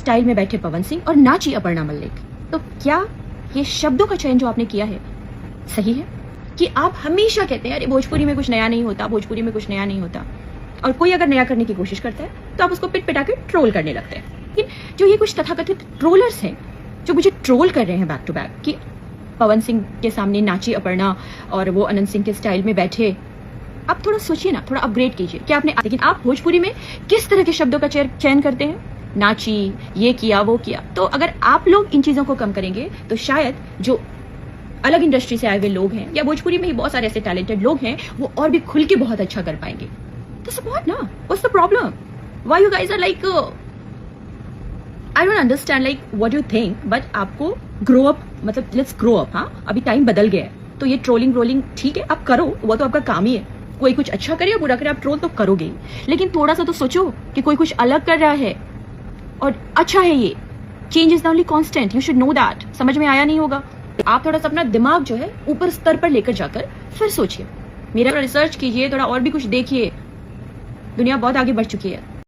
Style में बैठे पवन सिंह और नाची अपर्णा मल्लिक। तो क्या ये शब्दों का चयन जो आपने किया है सही है? कि आप हमेशा कहते हैं अरे भोजपुरी में कुछ नया नहीं होता, भोजपुरी में कुछ नया नहीं होता, और कोई अगर नया करने की कोशिश करता है तो आप उसको पिट पिटा के ट्रोल करने लगते हैं। लेकिन जो ये कुछ तथाकथित ट्रोलर्स हैं जो मुझे ट्रोल कर रहे हैं बैक टू बैक कि पवन सिंह के सामने नाची अपर्णा और वो अनंत सिंह के स्टाइल में बैठे, आप थोड़ा सोचिए ना, थोड़ा अपग्रेड कीजिए कि आपने, लेकिन आप भोजपुरी में किस तरह के शब्दों का चयन करते हैं, नाची, ये किया, वो किया। तो अगर आप लोग इन चीजों को कम करेंगे तो शायद जो अलग इंडस्ट्री से आए हुए लोग हैं या भोजपुरी में ही बहुत सारे ऐसे टैलेंटेड लोग हैं वो और भी खुल के बहुत अच्छा कर पाएंगे। तो सपोर्ट ना, what's the problem? Why you guys are like, I don't understand like what you think, but आपको ग्रो अप, मतलब लेट्स ग्रो अप। हाँ, अभी टाइम बदल गया है तो ये ट्रोलिंग ठीक है, आप करो, वो तो आपका काम ही है। कोई कुछ अच्छा करे या बुरा करे, आप ट्रोल तो करोगे ही, लेकिन थोड़ा सा तो सोचो कि कोई कुछ अलग कर रहा है और अच्छा है। ये change is the only constant, you should know that. समझ में आया नहीं होगा? आप थोड़ा सा अपना दिमाग जो है ऊपर स्तर पर लेकर जाकर फिर सोचिए, मेरा रिसर्च कीजिए, थोड़ा और भी कुछ देखिए। दुनिया बहुत आगे बढ़ चुकी है।